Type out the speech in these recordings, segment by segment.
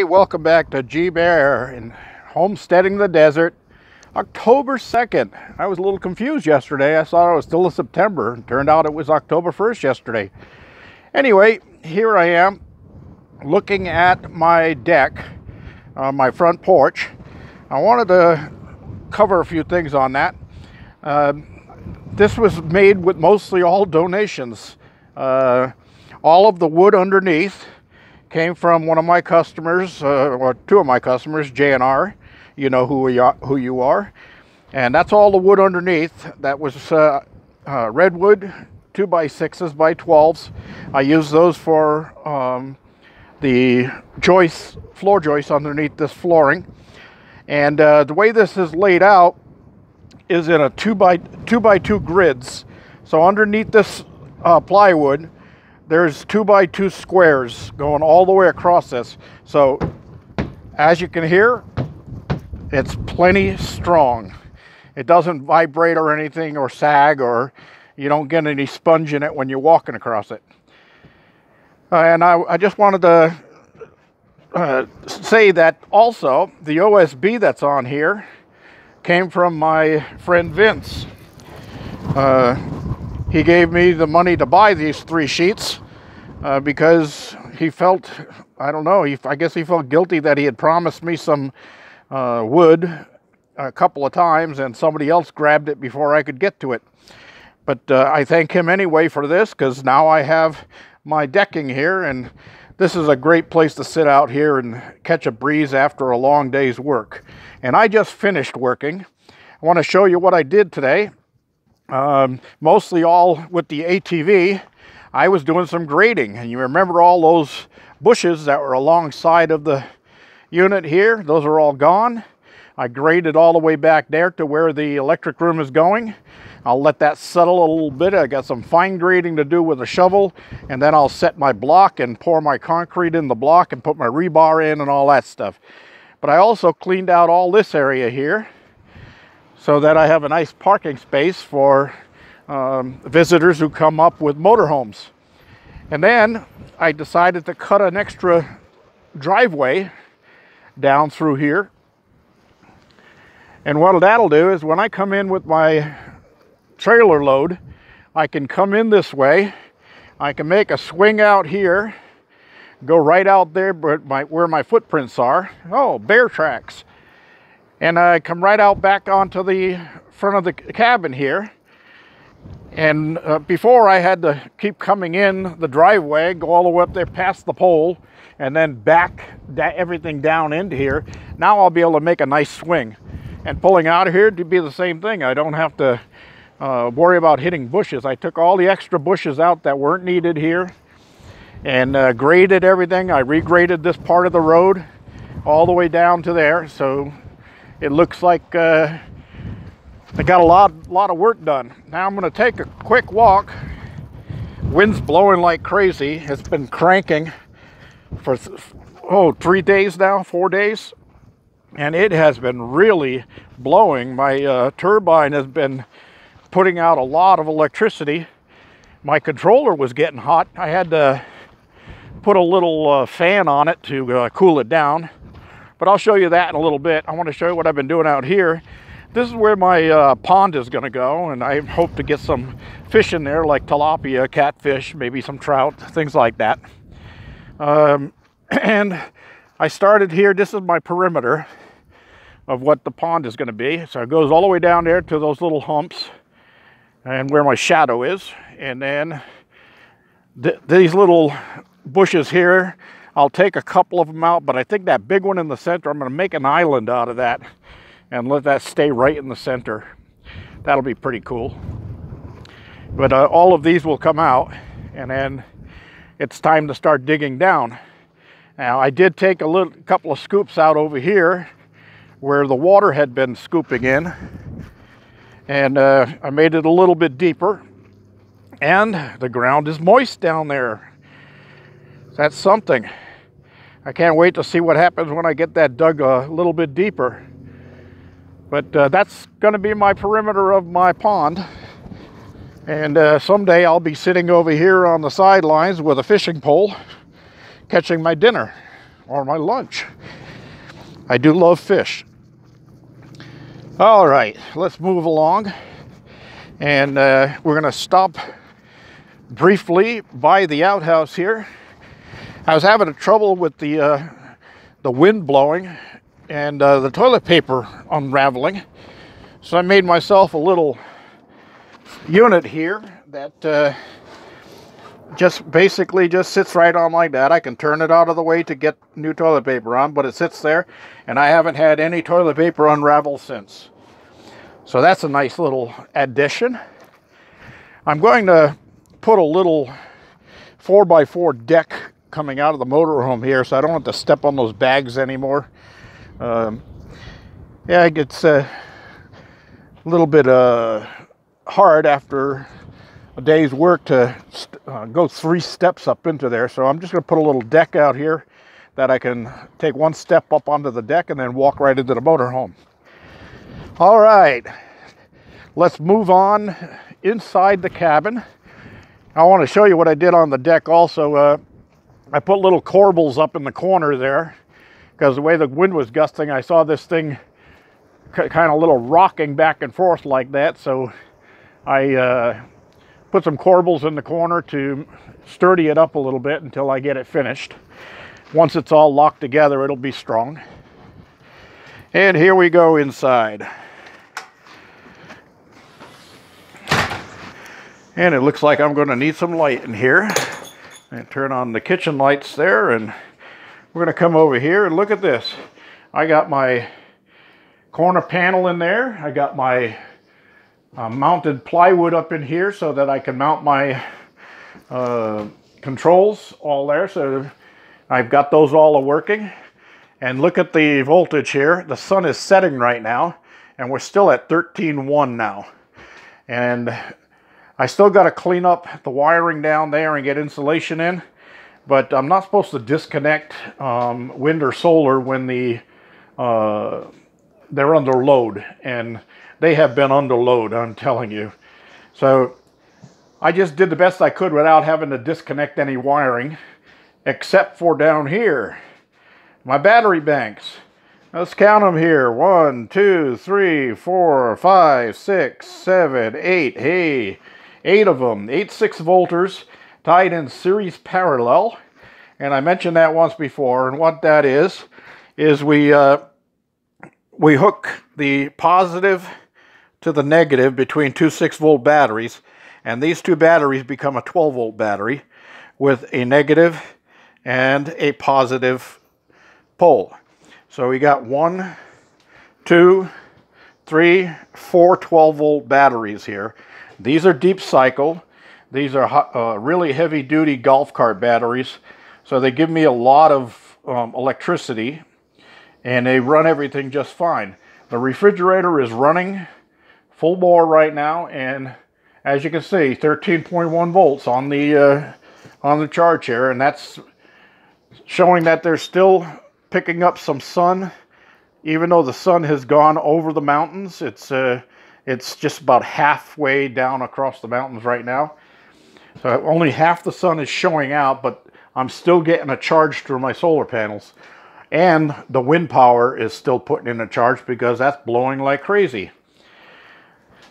Hey, welcome back to G Bear and Homesteading the Desert, October 2nd. I was a little confused yesterday. I thought it was still in September. It turned out it was October 1st yesterday. Anyway, here I am looking at my deck, my front porch. I wanted to cover a few things on that. This was made with mostly all donations. All of the wood underneath came from one of my customers, or two of my customers, J&R. You know who you are. And that's all the wood underneath. That was redwood 2x6s by 12s. I use those for the floor joists underneath this flooring. And the way this is laid out is in a 2x2 grids. So underneath this plywood, there's 2x2 squares going all the way across this. So as you can hear, it's plenty strong. It doesn't vibrate or anything or sag, or you don't get any sponge in it when you're walking across it. And I just wanted to say that also the OSB that's on here came from my friend Vince. He gave me the money to buy these 3 sheets because he felt, I don't know, I guess he felt guilty that he had promised me some wood a couple of times and somebody else grabbed it before I could get to it. But I thank him anyway for this, because now I have my decking here, and this is a great place to sit out here and catch a breeze after a long day's work. And I just finished working. I want to show you what I did today. Mostly all with the ATV. I was doing some grading, and you remember all those bushes that were alongside of the unit here? Those are all gone. I graded all the way back there to where the electric room is going. I'll let that settle a little bit. I got some fine grading to do with a shovel, and then I'll set my block and pour my concrete in the block and put my rebar in and all that stuff. But I also cleaned out all this area here so that I have a nice parking space for visitors who come up with motorhomes. And then I decided to cut an extra driveway down through here. And what that'll do is when I come in with my trailer load, I can come in this way. I can make a swing out here, go right out there where my footprints are. Oh, bear tracks. And I come right out back onto the front of the cabin here. And before I had to keep coming in the driveway, go all the way up there past the pole, and then back everything down into here. Now I'll be able to make a nice swing. And pulling out of here to be the same thing. I don't have to worry about hitting bushes. I took all the extra bushes out that weren't needed here and graded everything. I regraded this part of the road all the way down to there. So it looks like I got a lot of work done. Now I'm going to take a quick walk. Wind's blowing like crazy. It's been cranking for 3 days now, 4 days. And it has been really blowing. My turbine has been putting out a lot of electricity. My controller was getting hot. I had to put a little fan on it to cool it down. But I'll show you that in a little bit. I want to show you what I've been doing out here. This is where my pond is going to go, and I hope to get some fish in there, like tilapia, catfish, maybe some trout, things like that. And I started here. This is my perimeter of what the pond is going to be. So it goes all the way down there to those little humps and where my shadow is. And then these little bushes here, I'll take a couple of them out, but I think that big one in the center, I'm going to make an island out of that and let that stay right in the center. That'll be pretty cool. But all of these will come out, and then it's time to start digging down. Now I did take a couple of scoops out over here where the water had been scooping in, and I made it a little bit deeper, and the ground is moist down there. That's something. I can't wait to see what happens when I get that dug a little bit deeper. But that's going to be my perimeter of my pond. And someday I'll be sitting over here on the sidelines with a fishing pole catching my dinner. or my lunch. I do love fish. All right, let's move along. And we're going to stop briefly by the outhouse here. I was having trouble with the wind blowing and the toilet paper unraveling. So I made myself a little unit here that just basically just sits right on like that. I can turn it out of the way to get new toilet paper on, but it sits there, and I haven't had any toilet paper unravel since. So that's a nice little addition. I'm going to put a little 4x4 deck coming out of the motorhome here, so I don't have to step on those bags anymore. Yeah, it gets a little bit hard after a day's work to go 3 steps up into there. So I'm just going to put a little deck out here that I can take 1 step up onto the deck and then walk right into the motorhome. All right, let's move on inside the cabin. I want to show you what I did on the deck also. I put little corbels up in the corner there because the way the wind was gusting, I saw this thing kind of little rocking back and forth like that. So I put some corbels in the corner to sturdy it up a little bit until I get it finished. Once it's all locked together, it'll be strong. And here we go inside. And it looks like I'm going to need some light in here. And turn on the kitchen lights there, and we're going to come over here and look at this. I got my corner panel in there. I got my mounted plywood up in here so that I can mount my controls all there. So I've got those all working. And look at the voltage here. The sun is setting right now, and we're still at 13.1 now. And I still got to clean up the wiring down there and get insulation in, but I'm not supposed to disconnect wind or solar when they're under load, and they have been under load, I'm telling you. So I just did the best I could without having to disconnect any wiring, except for down here, my battery banks. Let's count them here. 1, 2, 3, 4, 5, 6, 7, 8. Hey, 8 of them. 8 6-volters tied in series parallel. And I mentioned that once before. And what that is we hook the positive to the negative between 2 6-volt batteries. And these 2 batteries become a 12-volt battery with a negative and a positive pole. So we got 1, 2, 3, 4 12-volt batteries here. These are deep cycle. These are really heavy-duty golf cart batteries. So they give me a lot of electricity, and they run everything just fine. The refrigerator is running full bore right now, and as you can see, 13.1 volts on the charge here, and that's showing that they're still picking up some sun. Even though the sun has gone over the mountains, it's just about halfway down across the mountains right now. So only half the sun is showing out, but I'm still getting a charge through my solar panels. And the wind power is still putting in a charge because that's blowing like crazy.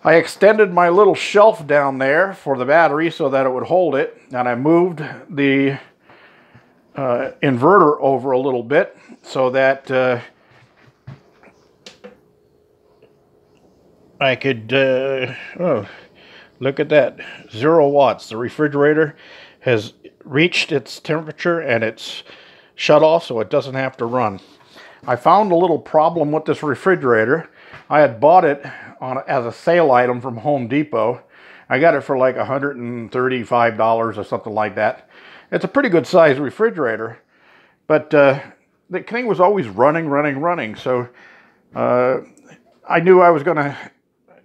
I extended my little shelf down there for the battery so that it would hold it. And I moved the inverter over a little bit so that I could, oh, look at that, 0 watts. The refrigerator has reached its temperature and it's shut off so it doesn't have to run. I found a little problem with this refrigerator. I had bought it as a sale item from Home Depot. I got it for like $135 or something like that. It's a pretty good sized refrigerator, but the thing was always running. So I knew I was going to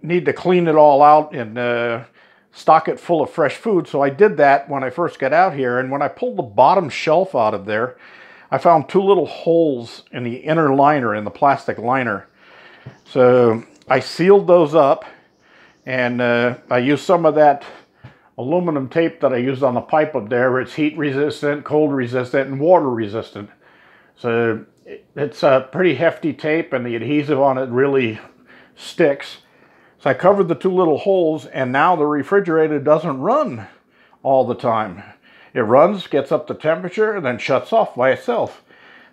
need to clean it all out and stock it full of fresh food. So I did that when I first got out here. And when I pulled the bottom shelf out of there, I found 2 little holes in the inner liner, in the plastic liner. So I sealed those up, and I used some of that aluminum tape that I used on the pipe up there. It's heat resistant, cold resistant, and water resistant. So it's a pretty hefty tape, and the adhesive on it really sticks. So I covered the two little holes, and now the refrigerator doesn't run all the time. It runs, gets up to temperature, and then shuts off by itself.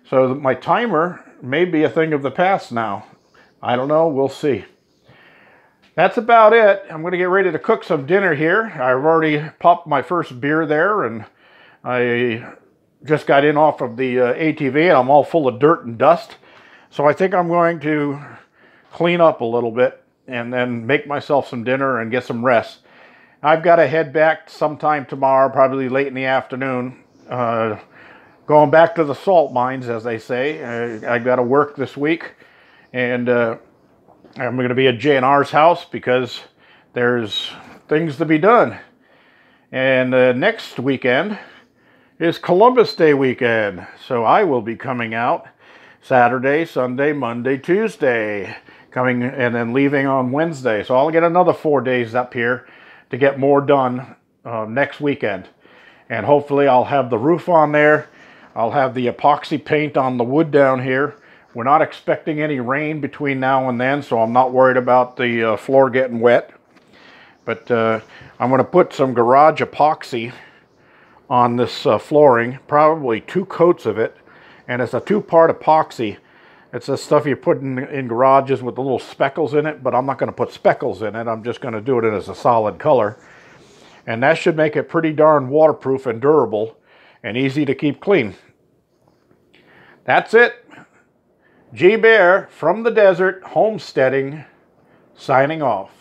So my timer may be a thing of the past now. I don't know, we'll see. That's about it. I'm going to get ready to cook some dinner here. I've already popped my first beer there, and I just got in off of the ATV, and I'm all full of dirt and dust. So I think I'm going to clean up a little bit and then make myself some dinner and get some rest. I've got to head back sometime tomorrow, probably late in the afternoon, going back to the salt mines, as they say. I've got to work this week, and I'm going to be at J&R's house because there's things to be done. And next weekend is Columbus Day weekend, so I will be coming out Saturday, Sunday, Monday, Tuesday, coming and then leaving on Wednesday. So I'll get another 4 days up here to get more done next weekend. And hopefully I'll have the roof on there. I'll have the epoxy paint on the wood down here. We're not expecting any rain between now and then, so I'm not worried about the floor getting wet. But I'm going to put some garage epoxy on this flooring, probably 2 coats of it. And it's a 2-part epoxy. It's the stuff you put in garages with the little speckles in it, but I'm not going to put speckles in it. I'm just going to do it as a solid color. And that should make it pretty darn waterproof and durable and easy to keep clean. That's it. G Bear from the desert, homesteading, signing off.